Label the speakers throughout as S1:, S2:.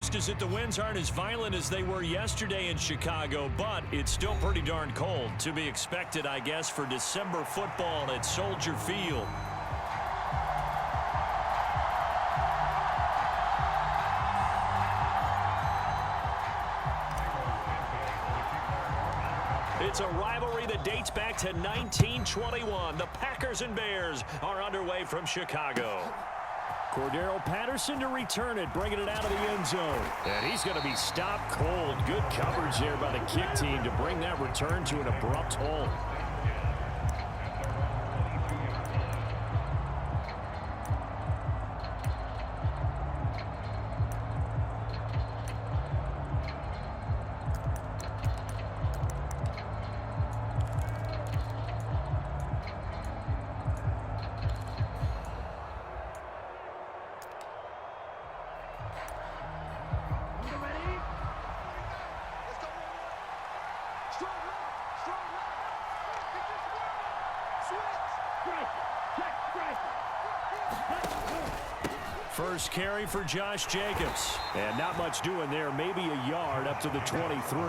S1: rest is that the winds aren't as violent as they were yesterday in Chicago, but it's still pretty darn cold. To be expected, I guess, for December football at Soldier Field. It's a rivalry that dates back to 1921. The Packers and Bears are underway from Chicago. Cordero Patterson to return it, bringing it out of the end zone. And he's going to be stopped cold. Good coverage there by the kick team to bring that return to an abrupt halt. First carry for Josh Jacobs. And not much doing there. Maybe a yard up to the 23.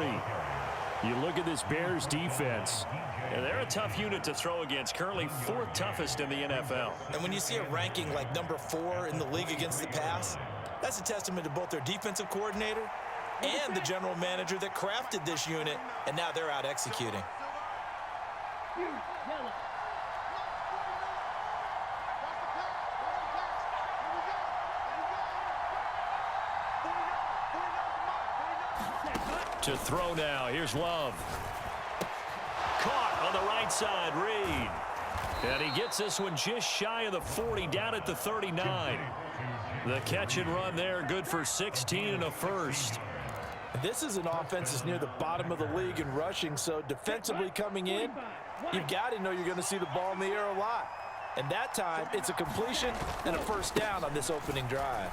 S1: You look at this Bears defense. And they're a tough unit to throw against. Currently 4th toughest in the NFL.
S2: And when you see a ranking like number 4 in the league against the pass, that's a testament to both their defensive coordinator and the general manager that crafted this unit. And now they're out executing.
S1: To throw now. Here's Love. Caught on the right side. Reed. And he gets this one just shy of the 40, down at the 39. The catch and run there, good for 16 and a first.
S2: This is an offense that's near the bottom of the league in rushing, so defensively coming in, you've got to know you're going to see the ball in the air a lot. And that time, it's a completion and a first down on this opening drive.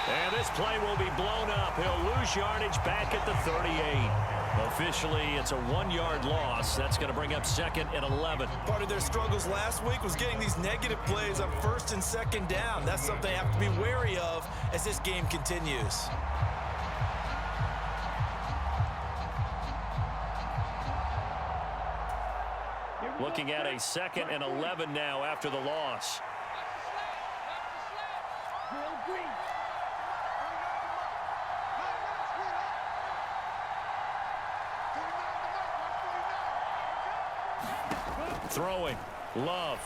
S1: And this play will be blown up. He'll lose yardage back at the 38. Officially, it's a 1-yard loss. That's going to bring up 2nd and 11.
S2: Part of their struggles last week was getting these negative plays on 1st and 2nd down. That's something they have to be wary of as this game continues.
S1: Looking at a 2nd and 11 now after the loss. Throwing. Love.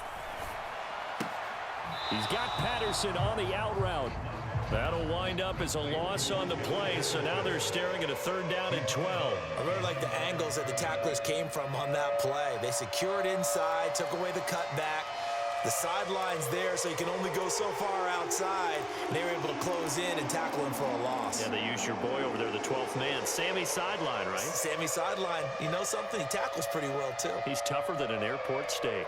S1: He's got Patterson on the out route. That'll wind up as a loss on the play, so now they're staring at a 3rd down and 12.
S2: I really like the angles that the tacklers came from on that play. They secured inside, took away the cutback. The sideline's there, so you can only go so far outside. And they were able to close in and tackle him for a loss.
S1: Yeah, they used your boy over there, the 12th man. Sammy Sideline, right?
S2: Sammy Sideline. You know something? He tackles pretty well, too.
S1: He's tougher than an airport steak.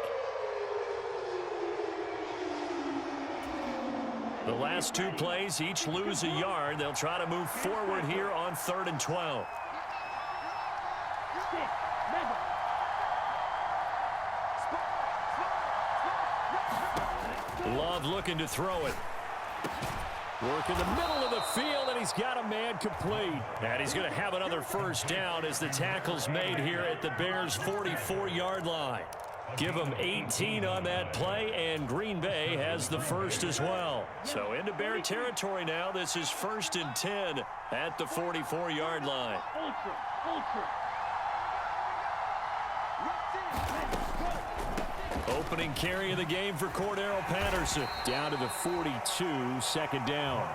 S1: The last 2 plays, each lose a yard. They'll try to move forward here on 3rd and 12. Love looking to throw it. Work in the middle of the field, and he's got a man complete. And he's going to have another first down as the tackle's made here at the Bears' 44-yard line. Give them 18 on that play, and Green Bay has the first as well. So into Bear territory now. This is 1st and 10 at the 44-yard line. Opening carry of the game for Cordero Patterson. Down to the 42, 2nd down.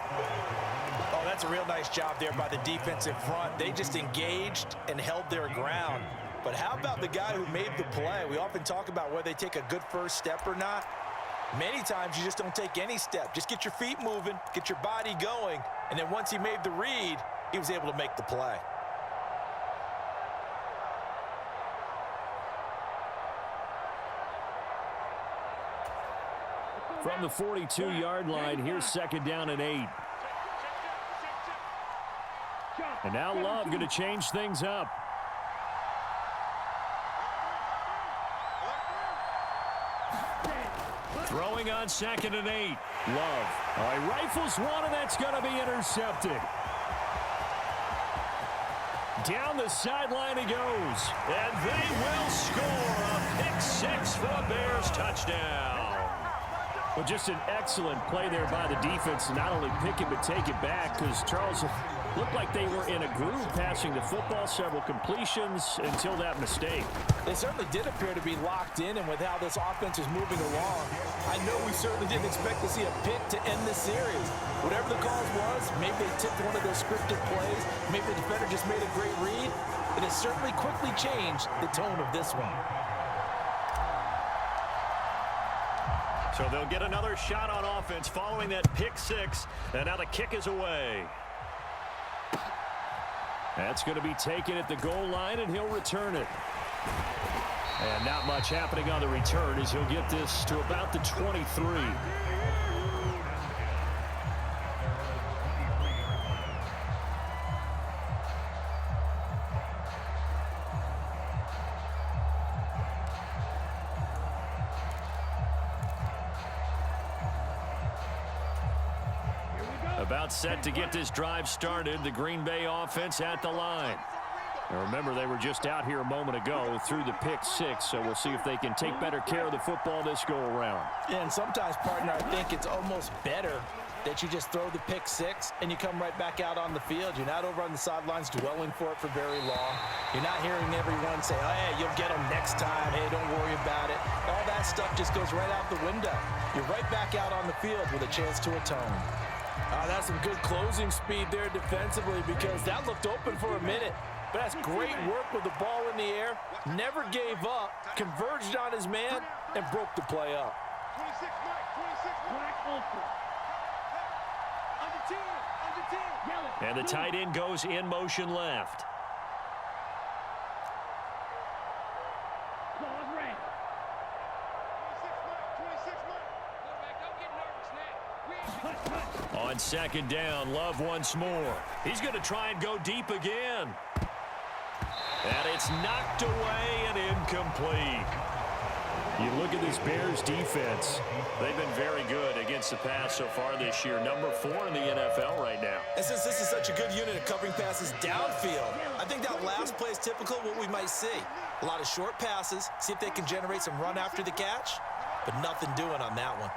S2: Oh, that's a real nice job there by the defensive front. They just engaged and held their ground. But how about the guy who made the play? We often talk about whether they take a good first step or not. Many times you just don't take any step. Just get your feet moving, get your body going, and then once he made the read, he was able to make the play.
S1: From the 42-yard line, here's 2nd down and 8. And now Love going to change things up. Throwing on 2nd and 8. Love. He rifles one, and that's going to be intercepted. Down the sideline he goes. And they will score a pick-6 for a Bears touchdown. Well, just an excellent play there by the defense to not only pick it but take it back, because Charles looked like they were in a groove passing the football, several completions until that mistake.
S2: They certainly did appear to be locked in, and with how this offense was moving along, I know we certainly didn't expect to see a pick to end this series. Whatever the cause was, maybe they tipped one of those scripted plays, maybe the defender just made a great read. It has certainly quickly changed the tone of this one.
S1: So they'll get another shot on offense following that pick-6, and now the kick is away. That's going to be taken at the goal line, and he'll return it. And not much happening on the return as he'll get this to about the 23. About set to get this drive started. The Green Bay offense at the line. Now remember, they were just out here a moment ago through the pick-6, so we'll see if they can take better care of the football this go-around.
S2: Yeah, and sometimes, partner, I think it's almost better that you just throw the pick-6 and you come right back out on the field. You're not over on the sidelines dwelling for it for very long. You're not hearing everyone say, oh, hey, you'll get them next time. Hey, don't worry about it. All that stuff just goes right out the window. You're right back out on the field with a chance to atone. That's some good closing speed there defensively, because that looked open for a minute. But that's great work with the ball in the air. Never gave up, converged on his man, and broke the play up.
S3: 26, Mike. Under 10.
S1: And the tight end goes in motion left. On 2nd down, Love once more. He's going to try and go deep again. And it's knocked away and incomplete. You look at this Bears defense. They've been very good against the pass so far this year. Number 4 in the NFL right now.
S2: And since this is such a good unit of covering passes downfield, I think that last play is typical of what we might see. A lot of short passes, see if they can generate some run after the catch, but nothing doing on that one.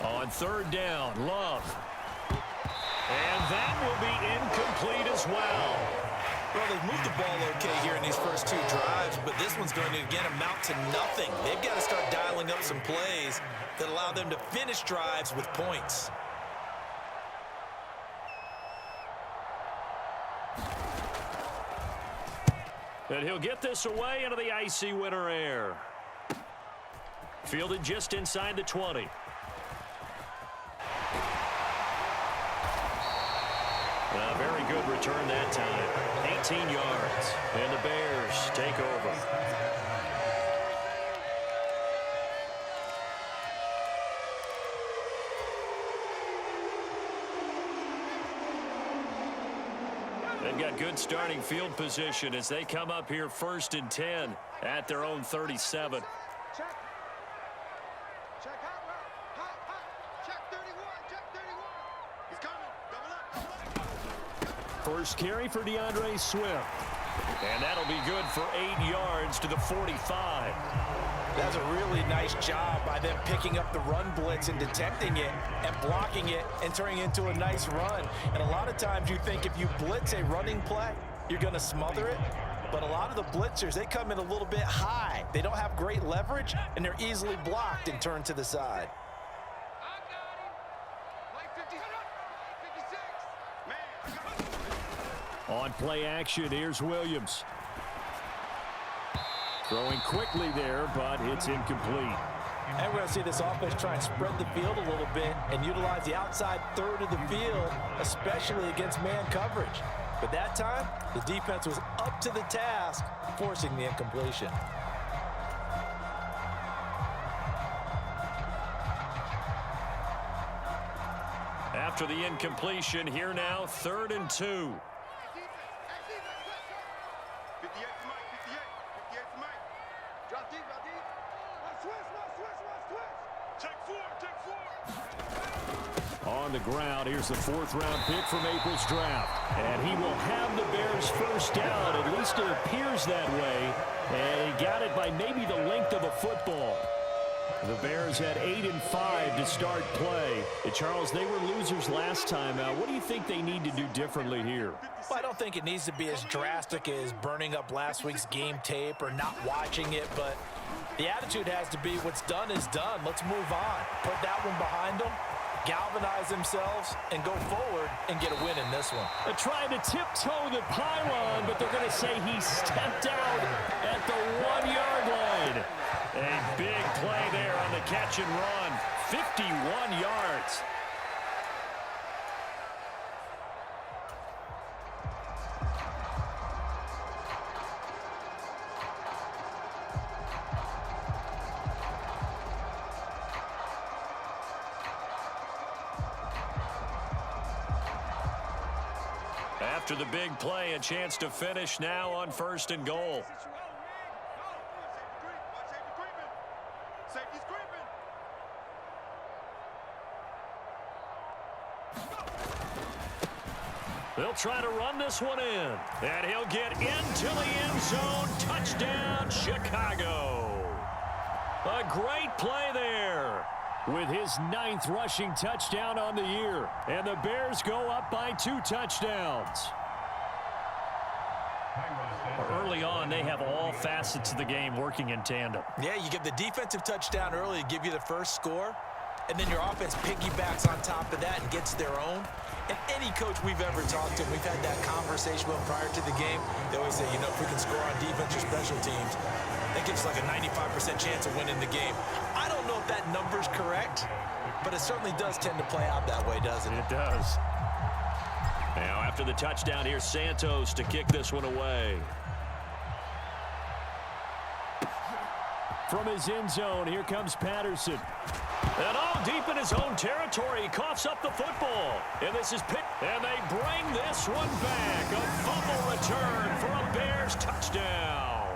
S1: On 3rd down, Love. And that will be incomplete as well.
S2: Well, they've moved the ball okay here in these first 2 drives, but this one's going to, again, amount to nothing. They've got to start dialing up some plays that allow them to finish drives with points.
S1: And he'll get this away into the icy winter air. Fielded just inside the 20. A very good return that time. 18 yards. And the Bears take over. They've got good starting field position as they come up here 1st and 10 at their own 37.
S3: Check hot. Check 31. He's coming. Double up.
S1: First carry for DeAndre Swift. And that'll be good for 8 yards to the 45.
S2: That's a really nice job by them picking up the run blitz and detecting it and blocking it and turning it into a nice run. And a lot of times you think if you blitz a running play, you're going to smother it. But a lot of the blitzers, they come in a little bit high. They don't have great leverage, and they're easily blocked and turned to the side.
S1: On play action, here's Williams. Throwing quickly there, but it's incomplete.
S2: And we're going to see this offense try and spread the field a little bit and utilize the outside third of the field, especially against man coverage. But that time, the defense was up to the task, forcing the incompletion.
S1: After the incompletion, here now, 3rd and 2.
S3: 58 to Mike, 58 to Mike. Drop deep, drop deep. Switch. Take four.
S1: On the ground, here's the 4th-round pick from April's draft. And he will have the Bears first down. At least it appears that way. And he got it by maybe the length of a football. The Bears had 8 and 5 to start play. And Charles, they were losers last time out. What do you think they need to do differently here?
S2: Well, I don't think it needs to be as drastic as burning up last week's game tape or not watching it, but the attitude has to be what's done is done. Let's move on. Put that one behind them, galvanize themselves, and go forward and get a win in this one.
S1: They're trying to tiptoe the pylon, but they're going to say he stepped out at the 1-yard line. A big play there on the catch and run. 51 yards. After the big play, a chance to finish now on 1st and goal.
S3: Safety's creeping.
S1: They'll try to run this one in. And he'll get into the end zone. Touchdown, Chicago. A great play there with his 9th rushing touchdown on the year. And the Bears go up by 2 touchdowns. Early on, they have all facets of the game working in tandem.
S2: Yeah, you get the defensive touchdown early to give you the first score, and then your offense piggybacks on top of that and gets their own. And any coach we've ever talked to, we've had that conversation with prior to the game. They always say, you know, if we can score on defense or special teams, that gives us like a 95% chance of winning the game. I don't know if that number's correct, but it certainly does tend to play out that way, doesn't it?
S1: It does. Now, after the touchdown, here's Santos to kick this one away. From his end zone, here comes Patterson. And deep in his own territory, he coughs up the football. And this is picked. And they bring this one back. A fumble return for a Bears touchdown.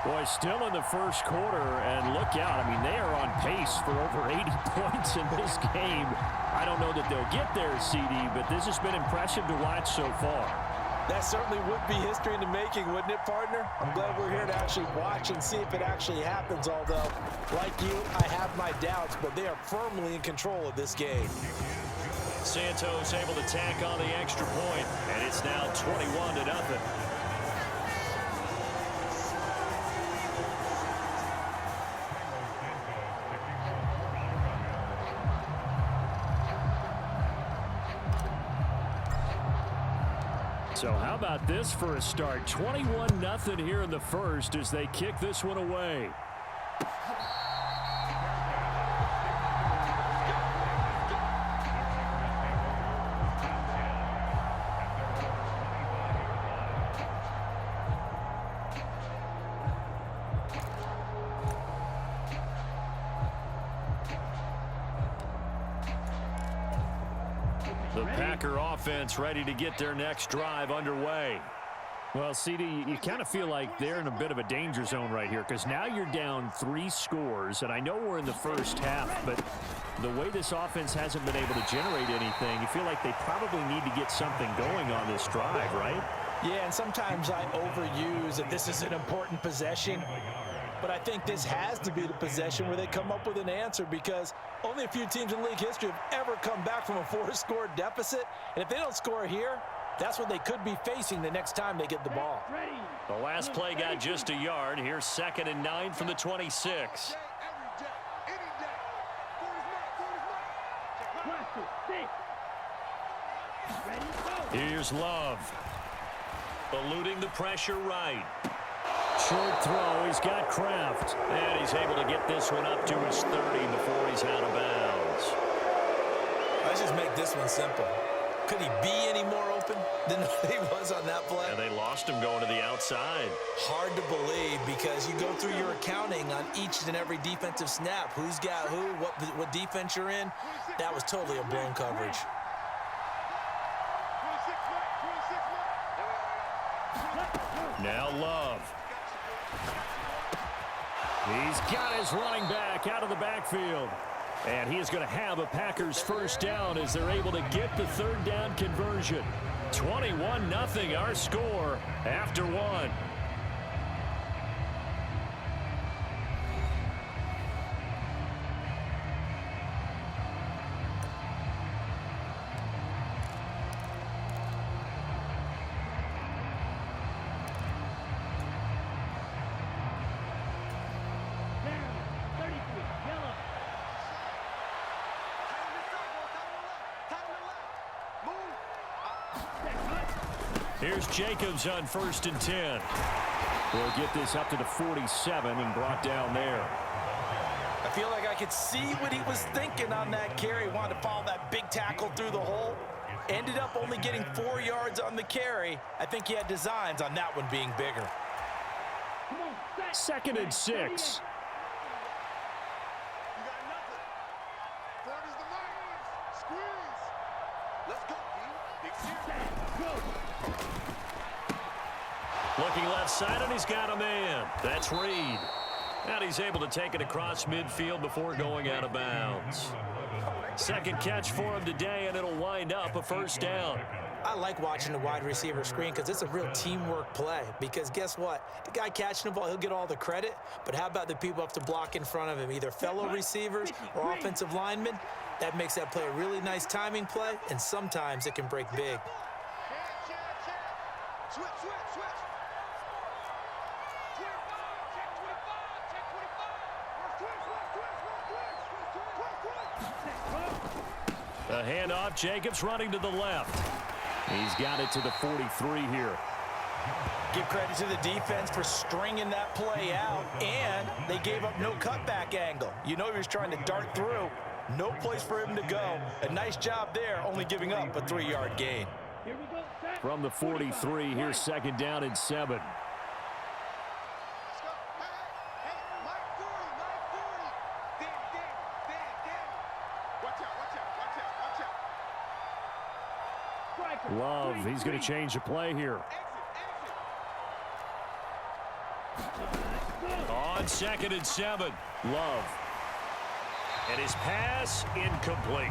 S1: Boy, still in the first quarter, and look out. I mean, they are on pace for over 80 points in this game. I don't know that they'll get there, CD, but this has been impressive to watch so far.
S2: That certainly would be history in the making, wouldn't it, partner? I'm glad we're here to actually watch and see if it actually happens, although, like you, I have my doubts, but they are firmly in control of this game.
S1: Santos able to tack on the extra point, and it's now 21-0. So how about this for a start? 21-0 here in the first as they kick this one away. The Packer offense ready to get their next drive underway. Well, CD, you kind of feel like they're in a bit of a danger zone right here because now you're down 3 scores, and I know we're in the first half, but the way this offense hasn't been able to generate anything, you feel like they probably need to get something going on this drive, right?
S2: Yeah, and sometimes I overuse that this is an important possession. But I think this has to be the possession where they come up with an answer because only a few teams in league history have ever come back from a 4-score deficit. And if they don't score here, that's what they could be facing the next time they get the ball.
S1: The last play got just a yard. Here's 2nd and 9 from the 26. Here's Love. Eluding the pressure right. Short throw, he's got Kraft. And he's able to get this one up to his 30 before he's out of bounds.
S2: Let's just make this one simple. Could he be any more open than he was on that play?
S1: And they lost him going to the outside.
S2: Hard to believe because you go through your accounting on each and every defensive snap. Who's got who, what defense you're in. That was totally a blown coverage.
S1: Now Love. He's got his running back out of the backfield. And he is going to have a Packers first down as they're able to get the third down conversion. 21-0 our score after one. Here's Jacobs on 1st and 10. We'll get this up to the 47 and brought down there.
S2: I feel like I could see what he was thinking on that carry. Wanted to follow that big tackle through the hole. Ended up only getting 4 yards on the carry. I think he had designs on that one being bigger.
S1: 2nd and 6.
S3: You got nothing. Front is the line. Squeeze. Let's go, D. Big series.
S1: Looking left side, and he's got a man. That's Reed. And he's able to take it across midfield before going out of bounds. Second catch for him today, and it'll wind up a first down.
S2: I like watching the wide receiver screen because it's a real teamwork play. Because guess what? The guy catching the ball, he'll get all the credit. But how about the people up to block in front of him, either fellow receivers or offensive linemen? That makes that play a really nice timing play, and sometimes it can break big.
S3: Switch, switch, switch. 25, check 25, check 25.
S1: The handoff, Jacobs running to the left. He's got it to the 43 here.
S2: Give credit to the defense for stringing that play out, and they gave up no cutback angle. You know he was trying to dart through. No place for him to go. A nice job there, only giving up a 3-yard gain.
S1: From the 43, here's 2nd down and 7.
S3: Let's go. Hey, Mike 40, Mike 40. Dan. Watch out, watch out, watch out, watch out.
S1: Love, he's going to change the play here. On 2nd and 7, Love. And his pass incomplete.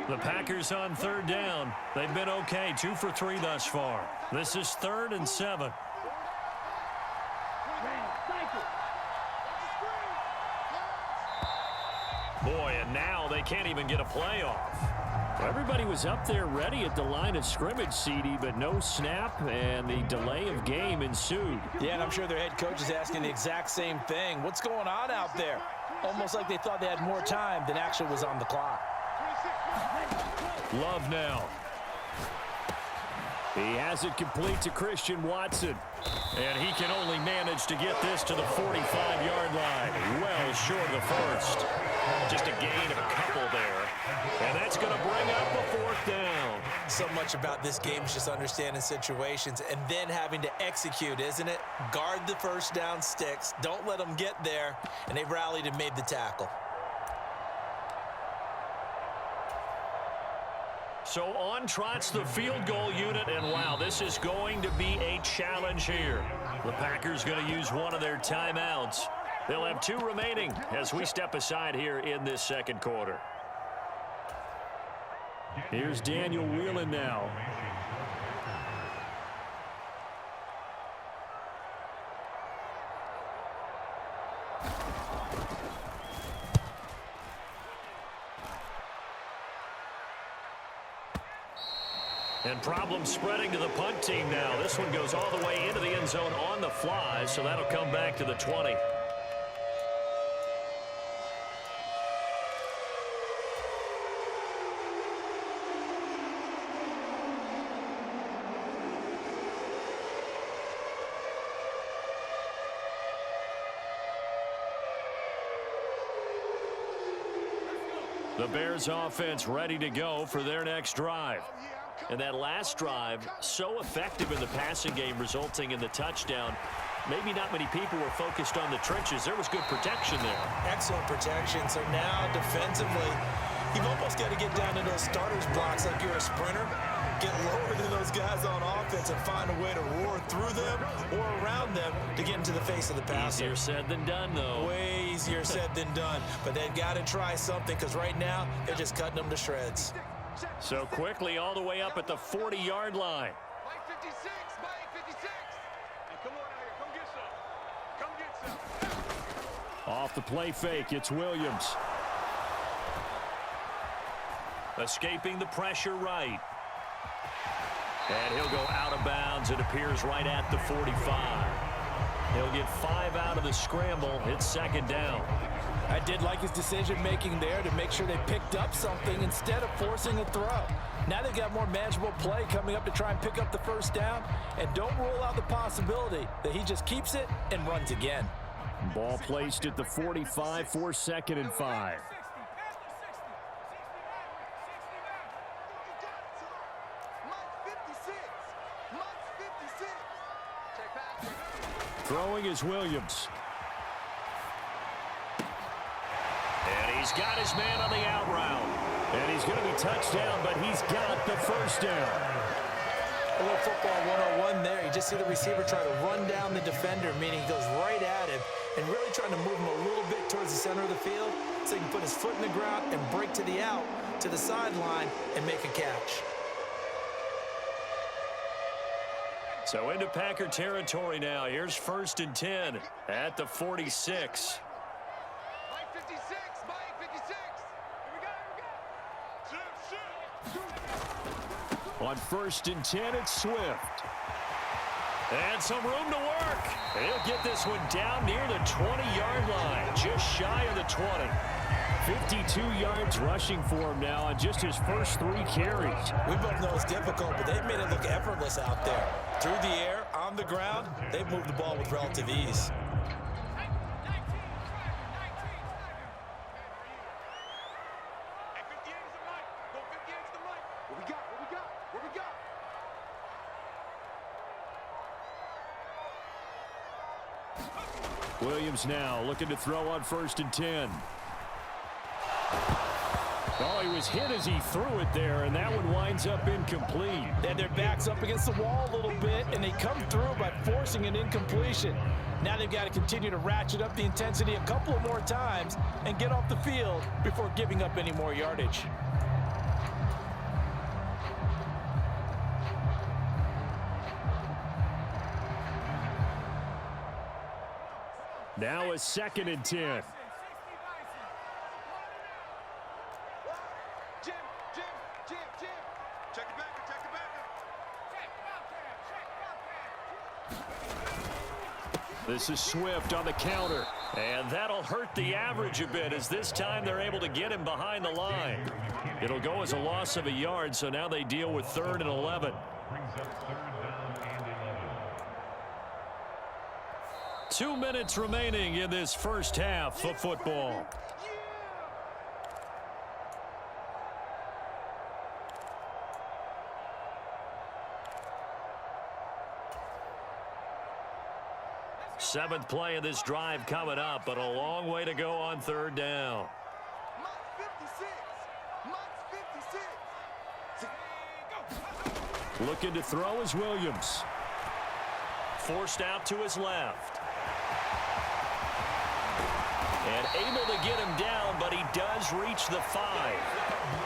S1: The Packers on 3rd down. They've been okay, 2 for 3 thus far. This is 3rd and 7. Boy, and now they can't even get a play off. Everybody was up there ready at the line of scrimmage, CD, but no snap, and the delay of game ensued.
S2: Yeah, and I'm sure their head coach is asking the exact same thing. What's going on out there? Almost like they thought they had more time than actually was on the clock.
S1: Love now. He has it complete to Christian Watson. And he can only manage to get this to the 45-yard line. Well short of the first. Just a gain of a couple there. And that's going to bring up a 4th down.
S2: So much about this game is just understanding situations and then having to execute, isn't it? Guard the first down sticks. Don't let them get there. And they've rallied and made the tackle.
S1: So on trots the field goal unit, and wow, this is going to be a challenge here. The Packers going to use one of their timeouts. They'll have 2 remaining as we step aside here in this 2nd quarter. Here's Daniel Whelan now. And problem spreading to the punt team now. This one goes all the way into the end zone on the fly, so that'll come back to the 20. The Bears offense ready to go for their next drive. And that last drive, so effective in the passing game, resulting in the touchdown. Maybe not many people were focused on the trenches. There was good protection there.
S2: Excellent protection. So now defensively, you've almost got to get down to those starters blocks like you're a sprinter. Get lower than those guys on offense and find a way to roar through them or around them to get into the face of the passer.
S1: Easier said than done, though.
S2: Way easier said than done. But they've got to try something because right now they're just cutting them to shreds.
S1: So quickly all the way up at the 40-yard line.
S3: Mike 56, Mike 56. Hey, come on out here. Come get some. Come get some.
S1: Off the play fake, it's Williams. Escaping the pressure right. And he'll go out of bounds. It appears right at the 45. He'll get 5 out of the scramble. It's second down.
S2: I did like his decision-making there to make sure they picked up something instead of forcing a throw. Now they've got more manageable play coming up to try and pick up the first down. And don't rule out the possibility that he just keeps it and runs again.
S1: Ball placed at the 45 for 2nd and 5. Throwing is Williams. And he's got his man on the out route. And he's going to be touched down, but he's got the first down.
S2: A little football 101 there. You just see the receiver try to run down the defender, meaning he goes right at him and really trying to move him a little bit towards the center of the field so he can put his foot in the ground and break to the out, to the sideline, and make a catch.
S1: So into Packer territory now. Here's 1st and 10 at the 46.
S3: Mike 56, Mike 56. Here we go.
S1: On 1st and 10, it's Swift. And some room to work. He'll get this one down near the 20-yard line, just shy of the 20. 52 yards rushing for him now on just his first 3 carries.
S2: We both know it's difficult, but they've made it look effortless out there. Through the air, on the ground, they've moved the ball with relative ease.
S1: Williams now looking to throw on 1st and 10. Oh, he was hit as he threw it there, and that one winds up incomplete.
S2: They had their backs up against the wall a little bit, and they come through by forcing an incompletion. Now they've got to continue to ratchet up the intensity a couple of more times and get off the field before giving up any more yardage.
S1: Now a 2nd and 10.
S3: Check it back, check it back.
S1: This is Swift on the counter. And that'll hurt the average a bit as this time they're able to get him behind the line. It'll go as a loss of a yard, so now they deal with 3rd and 11. 2 minutes remaining in this first half of football. Seventh play of this drive coming up, but a long way to go on 3rd down. Looking to throw is Williams. Forced out to his left. And able to get him down, but he does reach the 5.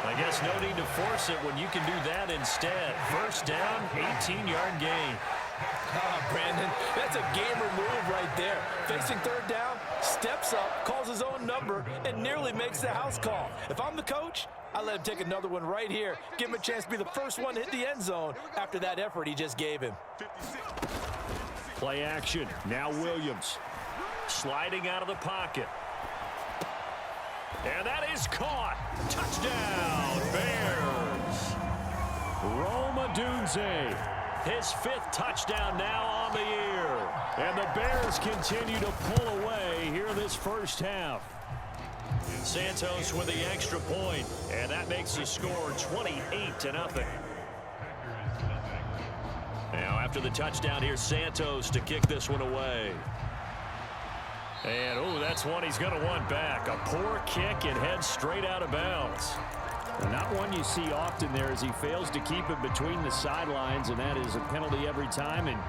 S1: I guess no need to force it when you can do that instead. First down, 18-yard gain.
S2: Brandon, that's a gamer move right there. Facing 3rd down, steps up, calls his own number, and nearly makes the house call. If I'm the coach, I let him take another one right here. Give him a chance to be the first one to hit the end zone after that effort he just gave him.
S1: Play action. Now Williams. Sliding out of the pocket. And that is caught. Touchdown, Bears. Rome Odunze. His 5th touchdown now on the year. And the Bears continue to pull away here this first half. Santos with the extra point, and that makes the score 28-0. Now after the touchdown, here's Santos to kick this one away. And, oh, that's one he's going to want back. A poor kick and heads straight out of bounds.
S4: Not one you see often there as he fails to keep it between the sidelines, and that is a penalty every time and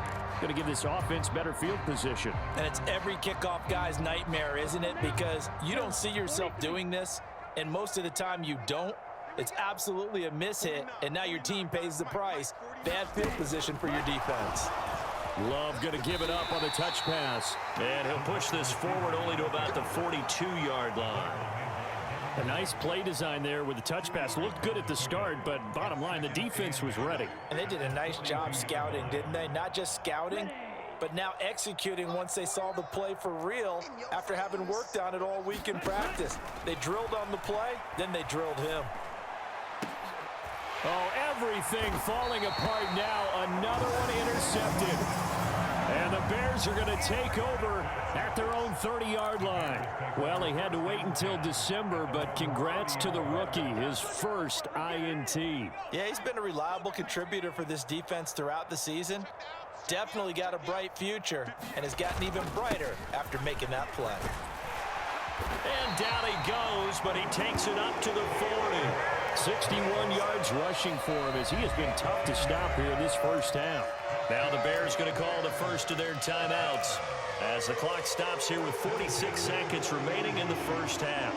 S4: going to give this offense better field position.
S2: And it's every kickoff guy's nightmare, isn't it? Because you don't see yourself doing this, and most of the time you don't. It's absolutely a mishit, and now your team pays the price. Bad field position for your defense.
S1: Love going to give it up on the touch pass. And he'll push this forward only to about the 42-yard line.
S4: A nice play design there with the touch pass. Looked good at the start, but bottom line, the defense was ready.
S2: And they did a nice job scouting, didn't they? Not just scouting, but now executing once they saw the play for real after having worked on it all week in practice. They drilled on the play, then they drilled him.
S1: Oh, everything falling apart now. Another one intercepted. And the Bears are going to take over at their own 30-yard line.
S4: Well, he had to wait until December, but congrats to the rookie, his first INT.
S2: Yeah, he's been a reliable contributor for this defense throughout the season. Definitely got a bright future and has gotten even brighter after making that play.
S1: And down he goes, but he takes it up to the 40.
S4: 61 yards rushing for him as he has been tough to stop here this first half.
S1: Now the Bears going to call the first of their timeouts as the clock stops here with 46 seconds remaining in the first half.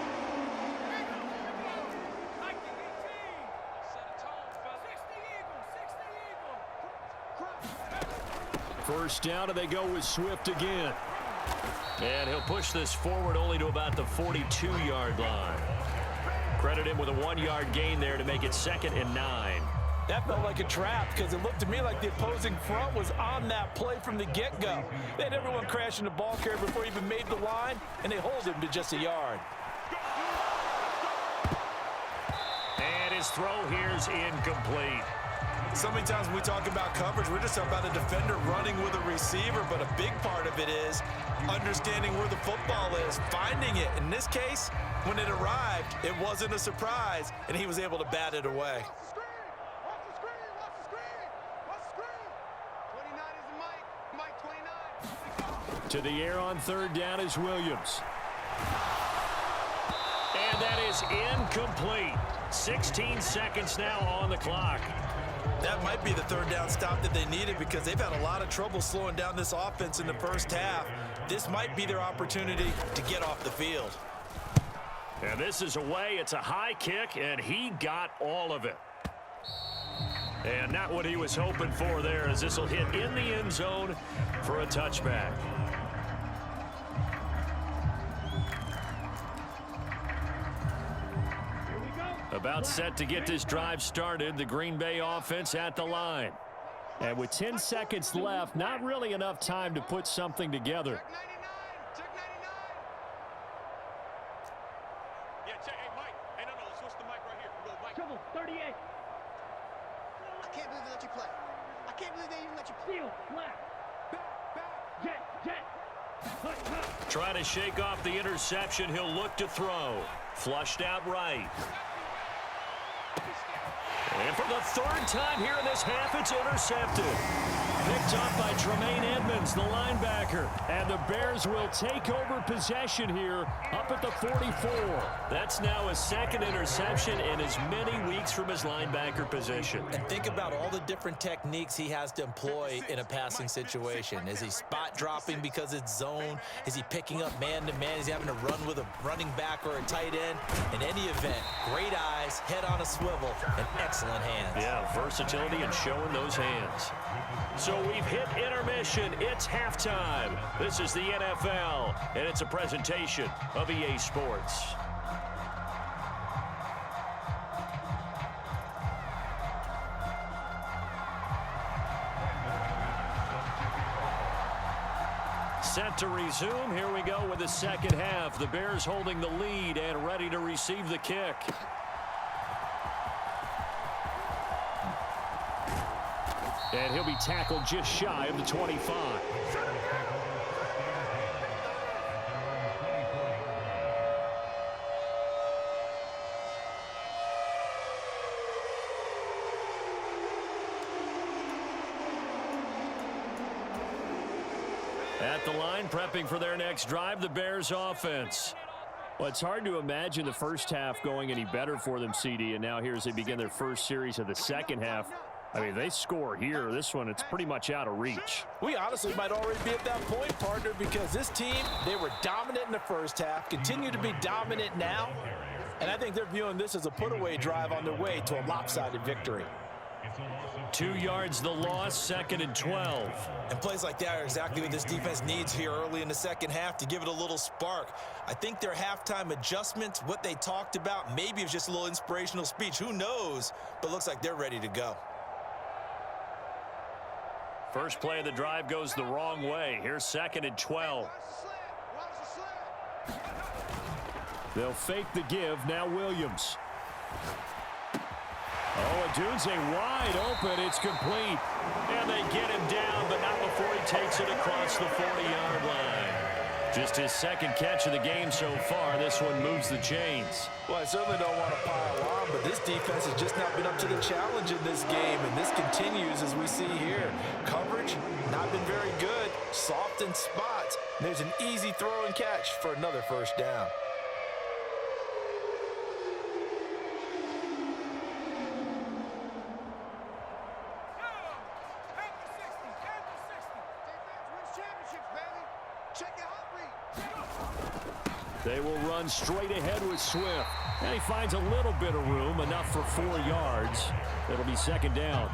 S4: First down, and they go with Swift again.
S1: And he'll push this forward only to about the 42-yard line. Credit him with a 1-yard gain there to make it 2nd and 9.
S2: That felt like a trap because it looked to me like the opposing front was on that play from the get-go. They had everyone crashing the ball carrier before he even made the line, and they hold him to just a yard.
S1: And his throw here's incomplete.
S2: So many times when we talk about coverage, we're just talking about a defender running with a receiver, but a big part of it is understanding where the football is, finding it. In this case, when it arrived, it wasn't a surprise, and he was able to bat it away.
S4: To the air on third down is Williams.
S1: And that is incomplete. 16 seconds now on the clock.
S2: That might be the third down stop that they needed because they've had a lot of trouble slowing down this offense in the first half. This might be their opportunity to get off the field.
S1: And this is away. It's a high kick, and he got all of it. And not what he was hoping for there, as this will hit in the end zone for a touchback. About set to get this drive started, the Green Bay offense at the line.
S4: And with 10 seconds left, not really enough time to put something together.
S3: Check 99. Yeah, check. Hey, Mike. Hey, no, switch the mic right here. Go, Mike.
S5: Trouble, 38.
S6: I can't believe they let you play. I can't believe they even let you play.
S5: Steal, flat. Jet.
S1: Trying to shake off the interception. He'll look to throw. Flushed out right. And for the third time here in this half, it's intercepted. Picked up by Tremaine Edmonds, the linebacker. And the Bears will take over possession here up at the 44. That's now his second interception in as many weeks from his linebacker position.
S2: And think about all the different techniques he has to employ in a passing situation. Is he spot dropping because it's zone? Is he picking up man-to-man? Is he having to run with a running back or a tight end? In any event, great eyes, head on a swivel, and excellent hands.
S1: Yeah, versatility and showing those hands. So we've hit intermission. It's halftime. This is the NFL, and it's a presentation of EA Sports. Set to resume. Here we go with the second half. The Bears holding the lead and ready to receive the kick.
S4: And he'll be tackled just shy of the 25.
S1: at the line, prepping for their next drive, the Bears offense.
S4: Well, it's hard to imagine the first half going any better for them, CD, and now here as they begin their first series of the second half. I mean, they score here. This one, it's pretty much out of reach.
S2: We honestly might already be at that point, partner, because this team, they were dominant in the first half, continue to be dominant now, and I think they're viewing this as a put-away drive on their way to a lopsided victory.
S1: 2 yards the loss, 2nd and 12.
S2: And plays like that are exactly what this defense needs here early in the second half to give it a little spark. I think their halftime adjustments, what they talked about, maybe it's just a little inspirational speech. Who knows? But looks like they're ready to go.
S1: First play of the drive goes the wrong way. Here's 2nd and 12.
S4: They'll fake the give. Now Williams. Oh, Adunze wide open. It's complete.
S1: And they get him down, but not before he takes it across the 40-yard line. Just his second catch of the game so far. This one moves the chains.
S2: Well, I certainly don't want to pile on, but this defense has just not been up to the challenge in this game, and this continues as we see here. Coverage, not been very good. Soft in spots. There's an easy throw and catch for another first down.
S4: They will run straight ahead with Swift. And he finds a little bit of room, enough for 4 yards. It'll be 2nd down.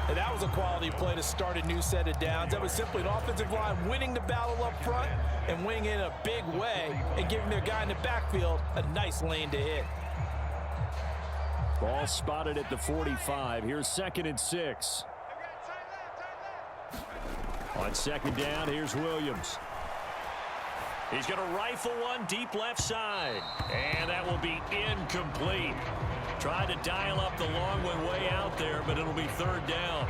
S2: And that was a quality play to start a new set of downs. That was simply an offensive line winning the battle up front and winning in a big way and giving their guy in the backfield a nice lane to hit.
S4: Ball spotted at the 45. Here's 2nd and 6. On 2nd down, here's Williams.
S1: He's going to rifle one deep left side. And that will be incomplete. Tried to dial up the long one way out there, but it'll be 3rd down.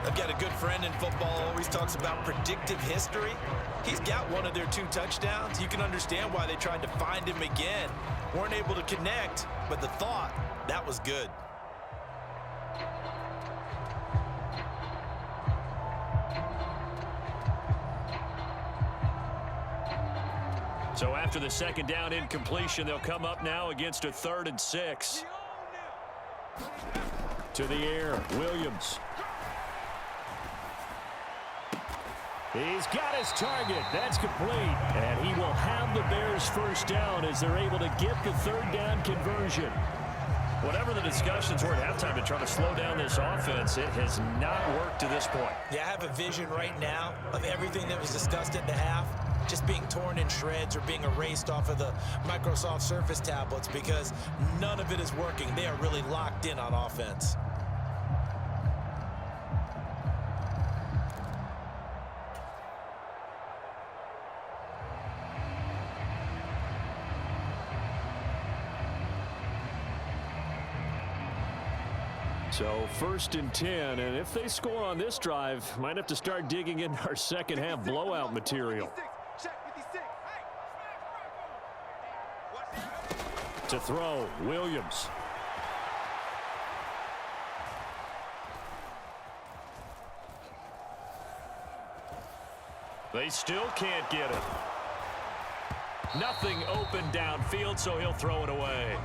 S2: I've got a good friend in football, always talks about predictive history. He's got one of their 2 touchdowns. You can understand why they tried to find him again. Weren't able to connect, but the thought, that was good.
S1: So after the 2nd down incompletion, they'll come up now against a 3rd and 6.
S4: To the air, Williams. He's got his target. That's complete. And he will have the Bears first down as they're able to get the 3rd down conversion.
S1: Whatever the discussions were at halftime to try to slow down this offense, it has not worked to this point.
S2: Yeah, I have a vision right now of everything that was discussed at the half just being torn in shreds or being erased off of the Microsoft Surface tablets because none of it is working. They are really locked in on offense.
S4: So 1st and 10, and if they score on this drive, might have to start digging in our second half blowout material. To throw, Williams.
S1: They still can't get it. Nothing open downfield, so he'll throw it away.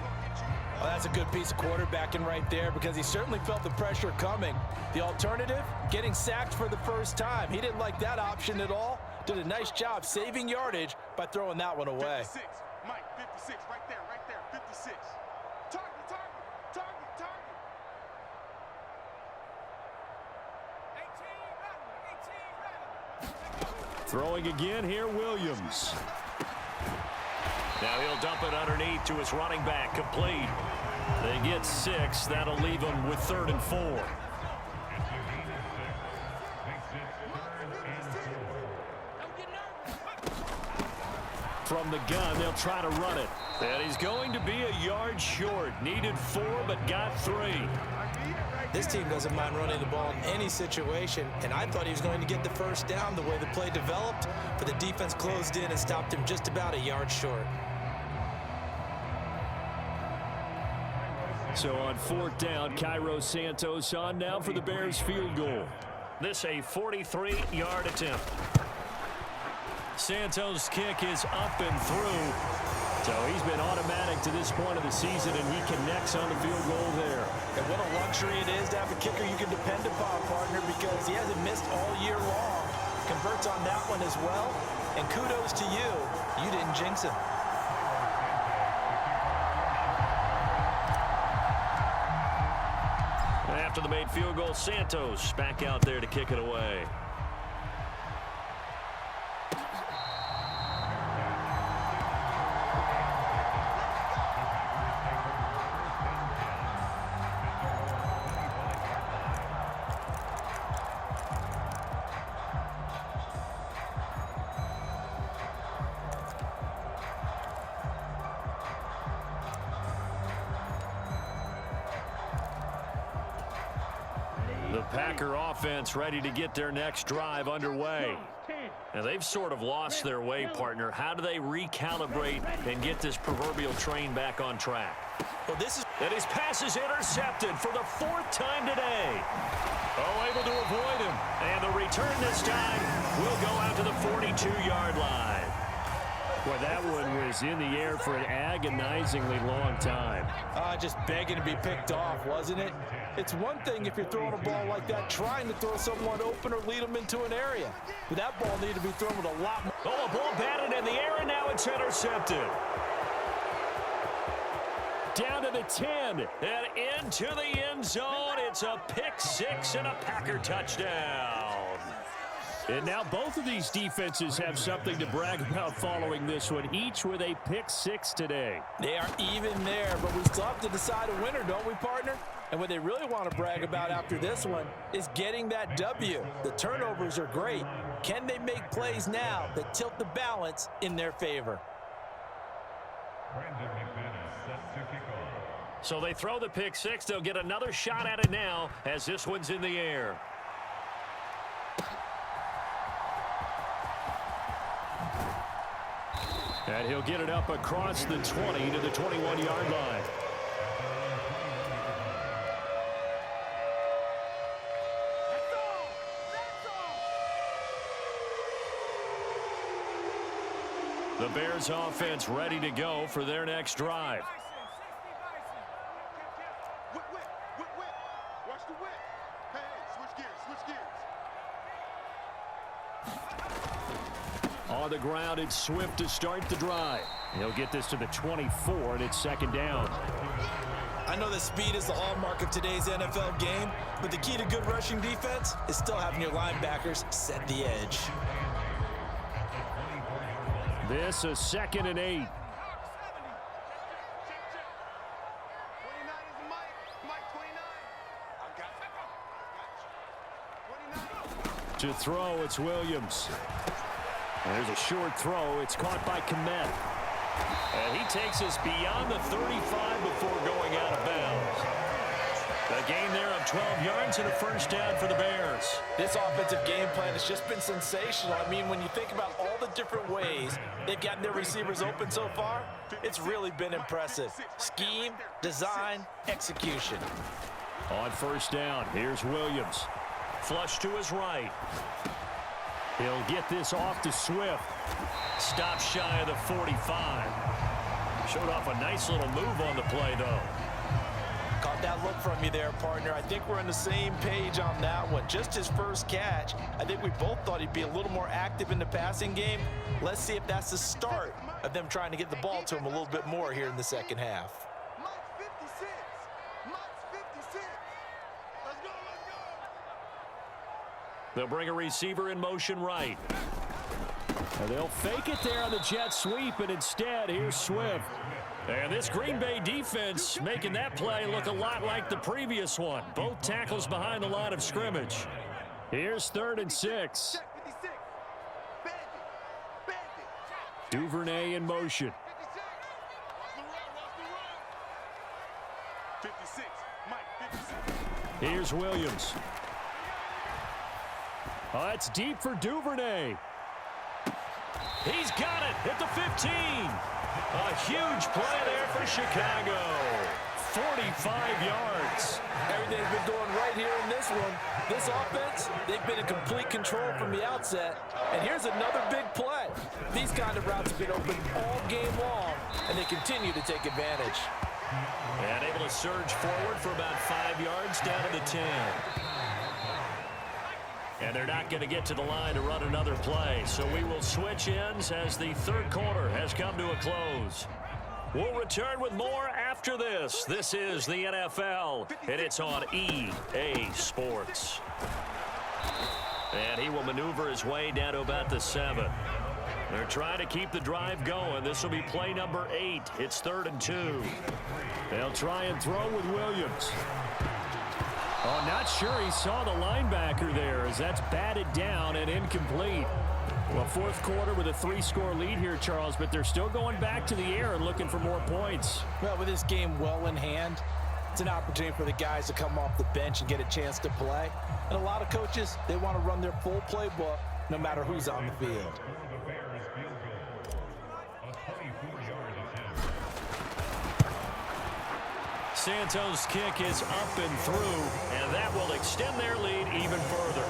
S2: Well, that's a good piece of quarterbacking right there because he certainly felt the pressure coming. The alternative, getting sacked for the first time. He didn't like that option at all. Did a nice job saving yardage by throwing that one away.
S3: 56, Mike, 56, right there, 56. Target.
S4: Throwing again here, Williams.
S1: Now he'll dump it underneath to his running back, complete. They get 6. That'll leave them with 3rd and 4.
S4: From the gun, they'll try to run it.
S1: And he's going to be a yard short. Needed 4, but got 3.
S2: This team doesn't mind running the ball in any situation, and I thought he was going to get the first down the way the play developed, but the defense closed in and stopped him just about a yard short.
S4: So on 4th down, Cairo Santos on now for the Bears field goal.
S1: This a 43-yard attempt. Santos' kick is up and through.
S4: So he's been automatic to this point of the season, and he connects on the field goal there.
S2: And what a luxury it is to have a kicker you can depend upon, partner, because he hasn't missed all year long. Converts on that one as well. And kudos to you. You didn't jinx him.
S1: After the made field goal, Santos back out there to kick it away. The Packer offense ready to get their next drive underway. And they've sort of lost their way, partner. How do they recalibrate and get this proverbial train back on track?
S2: Well,
S1: And his pass is intercepted for the 4th time today. Oh, able to avoid him. And the return this time will go out to the 42-yard line.
S4: Well, that one was in the air for an agonizingly long time.
S2: just begging to be picked off, wasn't it? It's one thing if you're throwing a ball like that, trying to throw someone open or lead them into an area. But that ball needed to be thrown with a lot more.
S1: Oh, a ball batted in the air, and now it's intercepted. Down to the 10, and into the end zone. It's a pick-6 and a Packer touchdown.
S4: And now both of these defenses have something to brag about following this one, each with a pick-6 today.
S2: They are even there, but we still have to decide a winner, don't we, partner? And what they really want to brag about after this one is getting that W. The turnovers are great. Can they make plays now that tilt the balance in their favor?
S1: So they throw the pick-6. They'll get another shot at it now as this one's in the air.
S4: And he'll get it up across the 20 to the 21-yard line. The Bears offense ready to go for their next drive.
S3: Watch the whip. Hey, switch gears.
S4: On the ground, it's Swift to start the drive. He'll get this to the 24, and it's second down.
S2: I know that speed is the hallmark of today's NFL game, but the key to good rushing defense is still having your linebackers set the edge.
S4: This is 2nd and 8.
S3: 29 is Mike 29. I got you. 29.
S4: To throw, it's Williams. And there's a short throw. It's caught by Kmet.
S1: And he takes us beyond the 35 before going out of bounds. A gain there of 12 yards and a first down for the Bears.
S2: This offensive game plan has just been sensational. I mean, when you think about all the different ways they've gotten their receivers open so far, it's really been impressive. Scheme, design, execution.
S4: On first down, here's Williams.
S1: Flush to his right.
S4: He'll get this off to Swift.
S1: Stop shy of the 45. Showed off a nice little move on the play, though.
S2: Caught that look from you there, partner. I think we're on the same page on that one. Just his first catch. I think we both thought he'd be a little more active in the passing game. Let's see if that's the start of them trying to get the ball to him a little bit more here in the second half.
S3: Mike's 56. Mike's 56. Let's go.
S1: They'll bring a receiver in motion right.
S4: And they'll fake it there on the jet sweep, and instead, here's Swift.
S1: And this Green Bay defense making that play look a lot like the previous one. Both tackles behind the line of scrimmage.
S4: Here's 3rd and 6.
S3: Check 56. Bandit.
S4: Duvernay in motion.
S3: 56. Watch the run. 56. Mike, 56.
S4: Here's Williams. Oh, it's deep for Duvernay.
S1: He's got it at the 15. A huge play there for Chicago. 45 yards.
S2: Everything's been going right here in this one. This offense, they've been in complete control from the outset. And here's another big play. These kind of routes have been open all game long, and they continue to take advantage.
S1: And able to surge forward for about 5 yards down to the 10. And they're not going to get to the line to run another play. So we will switch ends as the third quarter has come to a close. We'll return with more after this. This is the NFL, and it's on EA Sports. And he will maneuver his way down to about the 7. They're trying to keep the drive going. This will be play number 8. It's 3rd and 2. They'll try and throw with Williams. Oh, not sure he saw the linebacker there as that's batted down and incomplete. Well, fourth quarter with a 3-score lead here, Charles, but they're still going back to the air and looking for more points.
S2: Well, with this game well in hand, it's an opportunity for the guys to come off the bench and get a chance to play. And a lot of coaches, they want to run their full playbook no matter who's on the field.
S1: Santos' kick is up and through, and that will extend their lead even further.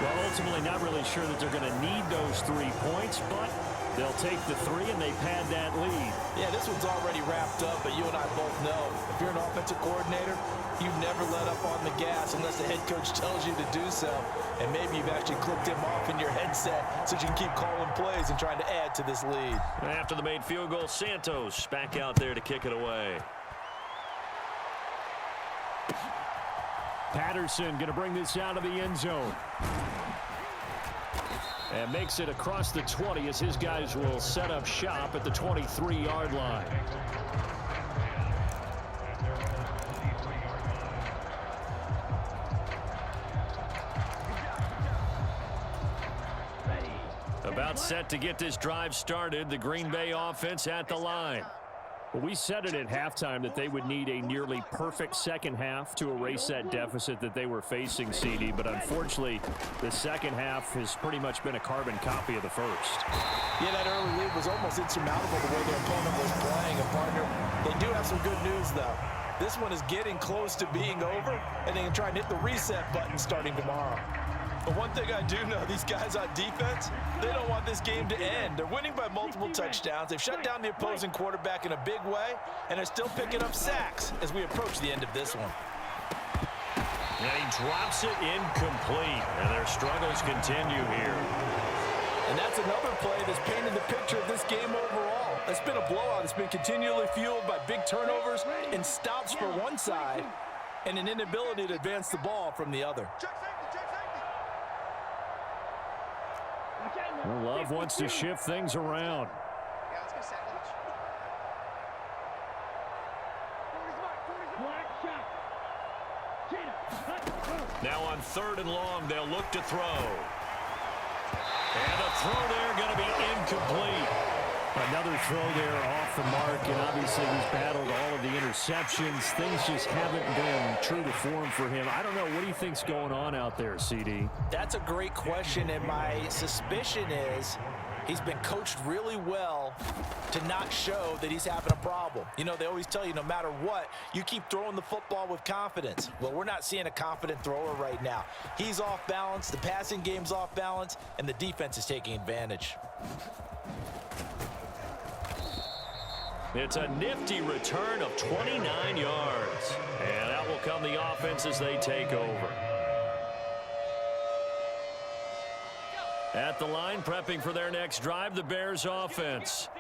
S1: Well, ultimately not really sure that they're going to need those 3 points, but they'll take the 3 and they pad that lead.
S2: Yeah, this one's already wrapped up, but you and I both know if you're an offensive coordinator, you never let up on the gas unless the head coach tells you to do so. And maybe you've actually clicked him off in your headset so you can keep calling plays and trying to add to this lead.
S1: After the made field goal, Santos back out there to kick it away.
S4: Patterson going to bring this out of the end zone. And makes it across the 20 as his guys will set up shop at the 23-yard line. About set to get this drive started, the Green Bay offense at the line. Well, we said it at halftime that they would need a nearly perfect second half to erase that deficit that they were facing, CD. But unfortunately, the second half has pretty much been a carbon copy of the first.
S2: Yeah, that early lead was almost insurmountable the way their opponent was playing. And partner, they do have some good news, though. This one is getting close to being over, and they can try and hit the reset button starting tomorrow. But one thing I do know, these guys on defense, they don't want this game to end. They're winning by multiple touchdowns. They've shut down the opposing quarterback in a big way, and they're still picking up sacks as we approach the end of this one.
S1: And he drops it incomplete, and their struggles continue here.
S2: And that's another play that's painted the picture of this game overall. It's been a blowout. It's been continually fueled by big turnovers and stops for one side and an inability to advance the ball from the other.
S4: Well, Love wants to shift things around.
S6: Yeah, let's get sack lunch.
S1: Now on 3rd and long, they'll look to throw. And the throw there going to be incomplete.
S4: Another throw there off the mark, and obviously he's battled all of the interceptions. Things just haven't been true to form for him. I don't know. What do you think's going on out there, CD?
S2: That's a great question, and my suspicion is he's been coached really well to not show that he's having a problem. You know, they always tell you no matter what, you keep throwing the football with confidence. Well, we're not seeing a confident thrower right now. He's off balance, the passing game's off balance, and the defense is taking advantage.
S1: It's a nifty return of 29 yards. And out will come the offense as they take over. At the line, prepping for their next drive, the Bears offense.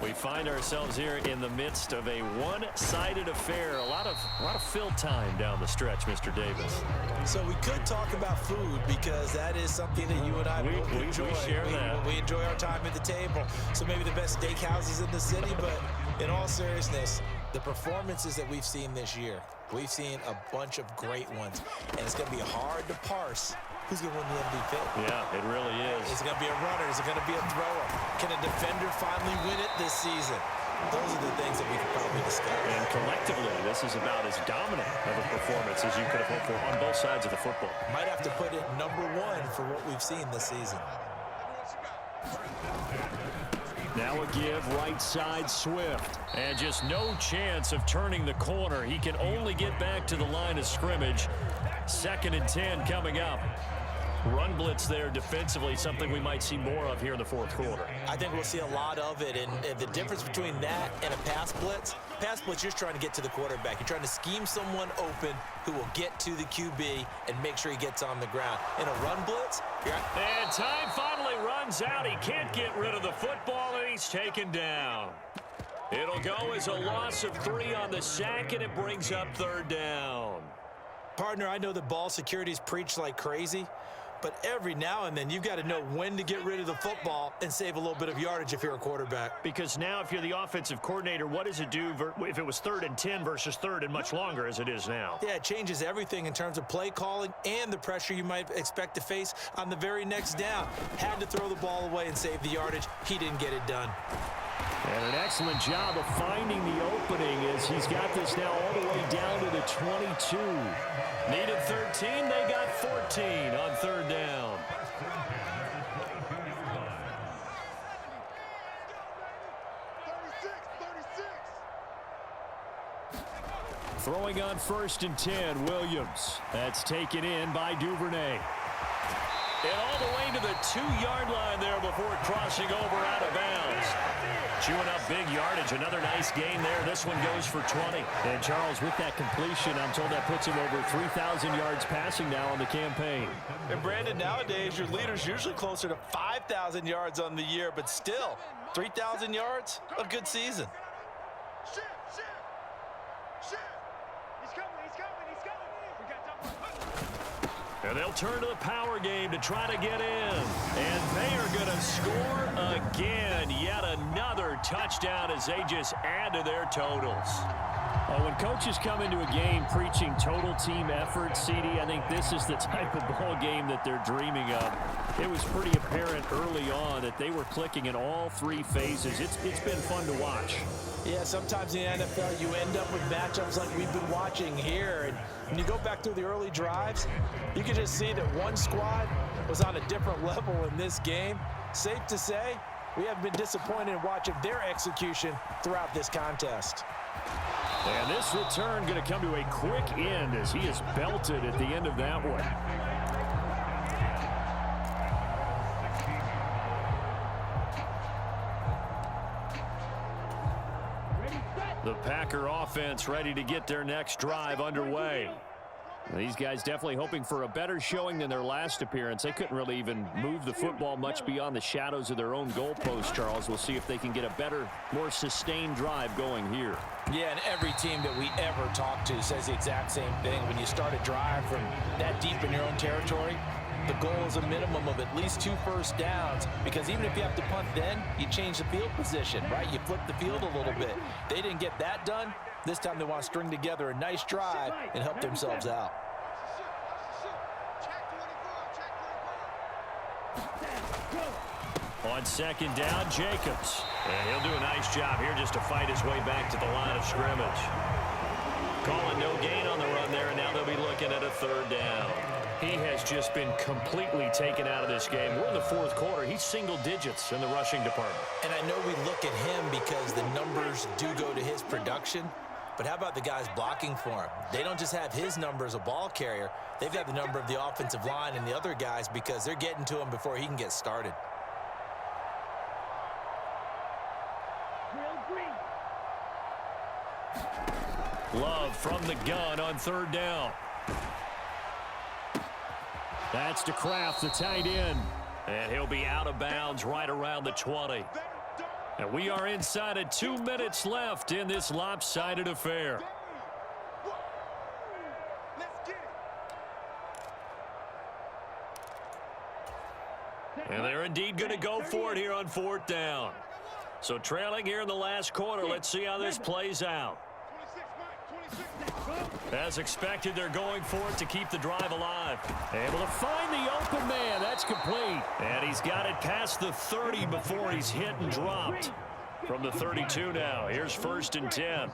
S1: We find ourselves here in the midst of a one-sided affair. A lot of fill time down the stretch, Mr. Davis.
S2: So we could talk about food because that is something that you and I both enjoy.
S1: We share that.
S2: We enjoy our time at the table. So maybe the best steakhouses in the city, but in all seriousness, the performances that we've seen this year, we've seen a bunch of great ones, and it's going to be hard to parse who's going to win the MVP.
S1: Yeah, it really is.
S2: Is it going to be a runner? Is it going to be a thrower? Can a defender finally win it this season? Those are the things that we could probably discuss.
S1: And collectively, this is about as dominant of a performance as you could have hoped for on both sides of the football.
S2: Might have to put it #1 for what we've seen this season.
S4: Now a give right side Swift.
S1: And just no chance of turning the corner. He can only get back to the line of scrimmage. 2nd and 10 coming up. Run blitz there defensively, something we might see more of here in the 4th quarter.
S2: I think we'll see a lot of it, and the difference between that and a pass blitz, you're just trying to get to the quarterback. You're trying to scheme someone open who will get to the QB and make sure he gets on the ground. In a run blitz,
S1: and time finally runs out. He can't get rid of the football, and he's taken down. It'll go as a loss of 3 on the sack, and it brings up 3rd down.
S2: Partner, I know the ball security is preached like crazy, but every now and then you've got to know when to get rid of the football and save a little bit of yardage if you're a quarterback.
S1: Because now if you're the offensive coordinator, what does it do if it was 3rd and 10 versus 3rd and much longer as it is now?
S2: Yeah, it changes everything in terms of play calling and the pressure you might expect to face on the very next down. Had to throw the ball away and save the yardage. He didn't get it done.
S4: And an excellent job of finding the opening as he's got this now all the way down to the 22.
S1: Needed 13, they got 14 on 3rd down. Throwing on 1st and 10, Williams. That's taken in by Duvernay. And all the way to the 2-yard line there before crossing over out of bounds. Chewing up big yardage. Another nice gain there. This one goes for 20.
S4: And Charles, with that completion, I'm told that puts him over 3,000 yards passing now on the campaign.
S2: And Brandon, nowadays your leader's usually closer to 5,000 yards on the year, but still 3,000 yards, a good season.
S3: Shift. He's coming. We got double.
S1: And they'll turn to the power game to try to get in. And they are going to score again. Yet another touchdown as they just add to their totals.
S4: When coaches come into a game preaching total team effort, CD, I think this is the type of ball game that they're dreaming of. It was pretty apparent early on that they were clicking in all 3 phases. It's been fun to watch.
S2: Yeah, sometimes in the NFL you end up with matchups like we've been watching here. And when you go back through the early drives, you can just see that one squad was on a different level in this game. Safe to say, we haven't been disappointed in watching their execution throughout this contest.
S4: And this return going to come to a quick end as he is belted at the end of that one.
S1: The Packer offense ready to get their next drive underway.
S4: These guys definitely hoping for a better showing than their last appearance. They couldn't really even move the football much beyond the shadows of their own goalpost, Charles. We'll see if they can get a better, more sustained drive going here.
S2: Yeah, and every team that we ever talk to says the exact same thing. When you start a drive from that deep in your own territory, the goal is a minimum of at least 2 first downs, because even if you have to punt then, you change the field position, right? You flip the field a little bit. They didn't get that done. This time they want to string together a nice drive and help themselves out.
S1: On 2nd down, Jacobs. And he'll do a nice job here just to fight his way back to the line of scrimmage. Calling no gain on the run there, and now they'll be looking at a 3rd down. He has just been completely taken out of this game. We're in the 4th quarter. He's single digits in the rushing department.
S2: And I know we look at him because the numbers do go to his production, but how about the guys blocking for him? They don't just have his number as a ball carrier. They've got the number of the offensive line and the other guys because they're getting to him before he can get started.
S1: Love from the gun on 3rd down.
S4: That's to Kraft, the tight end.
S1: And he'll be out of bounds right around the 20. And we are inside of 2 minutes left in this lopsided affair. And they're indeed going to go for it here on 4th down. So trailing here in the last quarter. Let's see how this plays out. As expected, they're going for it to keep the drive alive.
S4: Able to find the open man. That's complete.
S1: And he's got it past the 30 before he's hit and dropped. From the 32 now. Here's 1st and 10.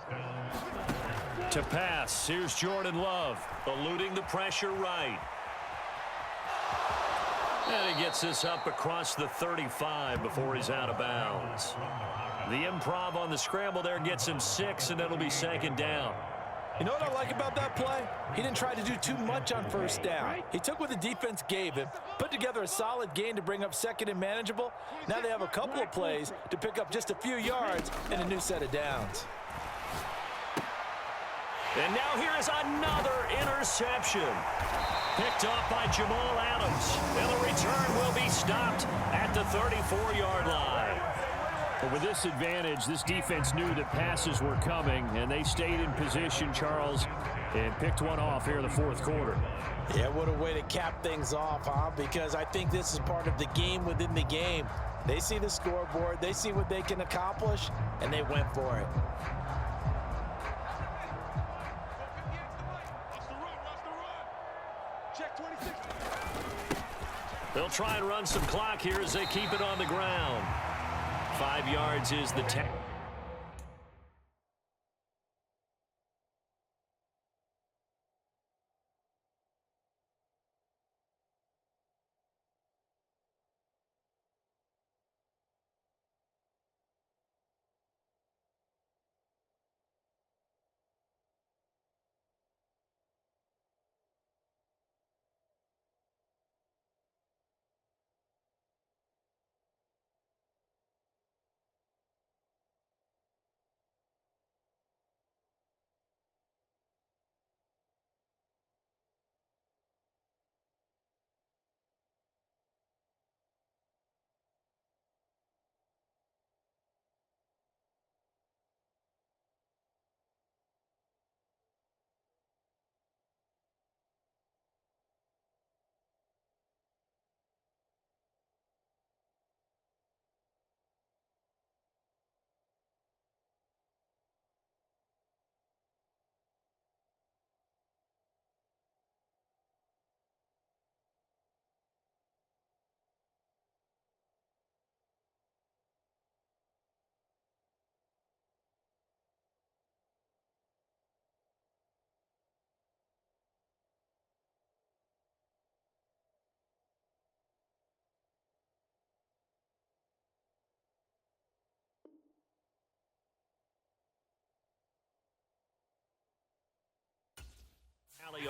S1: To pass. Here's Jordan Love. Eluding the pressure right. And he gets this up across the 35 before he's out of bounds. The improv on the scramble there gets him 6, and it'll be second down.
S2: You know what I like about that play? He didn't try to do too much on first down. He took what the defense gave him, put together a solid gain to bring up second and manageable. Now they have a couple of plays to pick up just a few yards and a new set of downs.
S1: And now here is another interception. Picked off by Jamal Adams. And the return will be stopped at the 34-yard line.
S4: But with this advantage, this defense knew that passes were coming, and they stayed in position, Charles, and picked one off here in the fourth quarter.
S2: Yeah, what a way to cap things off, huh? Because I think this is part of the game within the game. They see the scoreboard, they see what they can accomplish, and they went for it.
S3: Check 26.
S1: They'll try and run some clock here as they keep it on the ground. 5 yards is the tackle.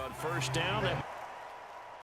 S1: On first down.